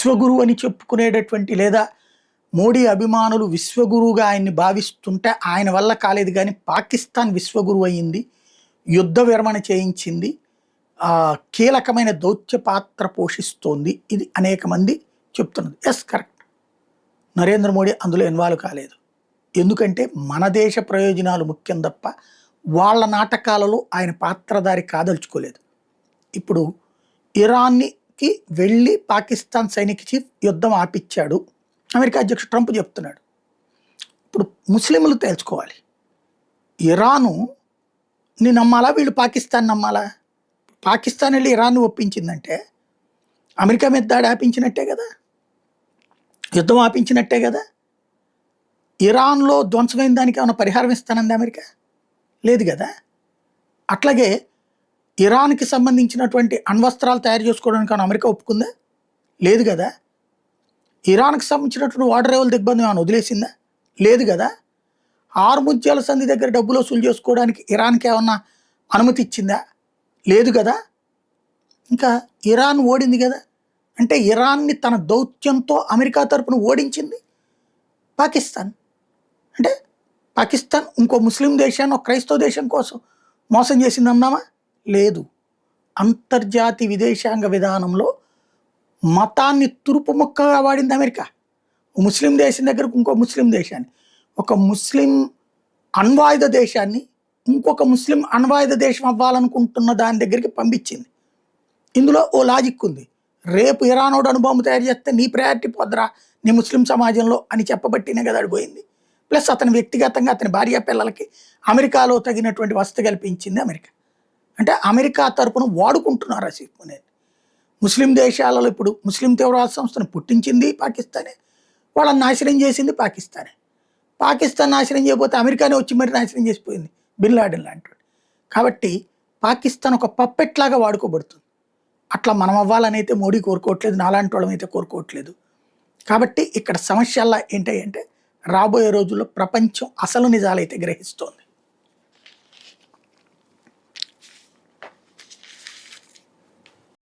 విశ్వగురువు అని చెప్పుకునేటటువంటి లేదా మోడీ అభిమానులు విశ్వగురువుగా ఆయన్ని భావిస్తుంటే ఆయన వల్ల కాలేదు, కానీ పాకిస్తాన్ విశ్వగురువు అయ్యింది, యుద్ధ విరమణ చేయించింది, కీలకమైన దౌత్య పాత్ర పోషిస్తోంది. ఇది అనేక మంది చెప్తున్నది. Yes, correct. నరేంద్ర మోడీ అందులో ఇన్వాల్వ్ కాలేదు. ఎందుకంటే మన దేశ ప్రయోజనాలు ముఖ్యం తప్ప వాళ్ళ నాటకాలలో ఆయన పాత్రధారి కాదలుచుకోలేదు. ఇప్పుడు ఇరాన్కి వెళ్ళి పాకిస్తాన్ సైనిక చీఫ్ యుద్ధం ఆపిచ్చాడు అమెరికా అధ్యక్షుడు ట్రంప్ చెప్తున్నాడు. ఇప్పుడు ముస్లింలు తేల్చుకోవాలి, ఇరాన్ని నమ్మాలా వీళ్ళు పాకిస్తాన్ నమ్మాలా? పాకిస్తాన్ వెళ్ళి ఇరాన్ని ఒప్పించిందంటే అమెరికా మీద దాడి ఆపించినట్టే కదా, యుద్ధం ఆపించినట్టే కదా. ఇరాన్లో ధ్వంసమైన దానికి ఏమైనా పరిహారం ఇస్తానంది అమెరికా? లేదు కదా. అట్లాగే ఇరాన్కి సంబంధించినటువంటి అణ్వస్త్రాలు తయారు చేసుకోవడానికి ఏమైనా అమెరికా ఒప్పుకుందా? లేదు కదా. ఇరాన్కి సంబంధించినటువంటి వాటర్ లెవెల్ దిగ్బంధం ఏమైనా వదిలేసిందా? లేదు కదా. హార్ముజ్ జలసంధి దగ్గర డబ్బులు వసూలు చేసుకోవడానికి ఇరాన్కి ఏమన్నా అనుమతి ఇచ్చిందా? లేదు కదా. ఇంకా ఇరాన్ ఓడింది కదా. అంటే ఇరాన్ని తన దౌత్యంతో అమెరికా తరపున ఓడించింది పాకిస్తాన్. అంటే పాకిస్తాన్ ఇంకో ముస్లిం దేశాన్ని ఒక క్రైస్తవ దేశం కోసం మోసం చేసింది అందామా? లేదు. అంతర్జాతీయ విదేశాంగ విధానంలో మతాన్ని తురుపు ముక్కగా వాడింది అమెరికా. ముస్లిం దేశం దగ్గరకు ఇంకో ముస్లిం దేశాన్ని, ఒక ముస్లిం అణ్వాయుధ దేశాన్ని ఇంకొక ముస్లిం అణ్వాయుధ దేశం అవ్వాలనుకుంటున్న దాని దగ్గరికి పంపించింది. ఇందులో ఓ లాజిక్ ఉంది. రేపు ఇరానోడు అణుబాంబు తయారు చేస్తే నీ ప్రయారిటీ పొద్దురా నీ ముస్లిం సమాజంలో అని చెప్పబట్టినే కదా అడిపోయింది. ప్లస్ అతని వ్యక్తిగతంగా అతని భార్య పిల్లలకి అమెరికాలో తగినటువంటి వసతి కల్పించింది అమెరికా. అంటే అమెరికా తరపున వాడుకుంటున్నారు ఆసిఫ్ అనేది. ముస్లిం దేశాలలో ఇప్పుడు ముస్లిం తీవ్రవాద సంస్థను పుట్టించింది పాకిస్తానే, వాళ్ళని నాశనం చేసింది పాకిస్తానే. పాకిస్తాన్ నాశనం చేయకపోతే అమెరికానే వచ్చి మరి నాశనం చేసిపోయింది బిన్ లాడెన్ లాంటి. కాబట్టి పాకిస్తాన్ ఒక పప్పెట్ లాగా వాడుకోబడుతుంది. అట్లా మనం అవ్వాలని అయితే మోడీ కోరుకోవట్లేదు, నాలాంటి వాళ్ళం అయితే కోరుకోవట్లేదు. కాబట్టి ఇక్కడ సమస్యల్లా ఏంటంటే రాబోయే రోజుల్లో ప్రపంచం అసలు నిజాలైతే గ్రహిస్తోంది.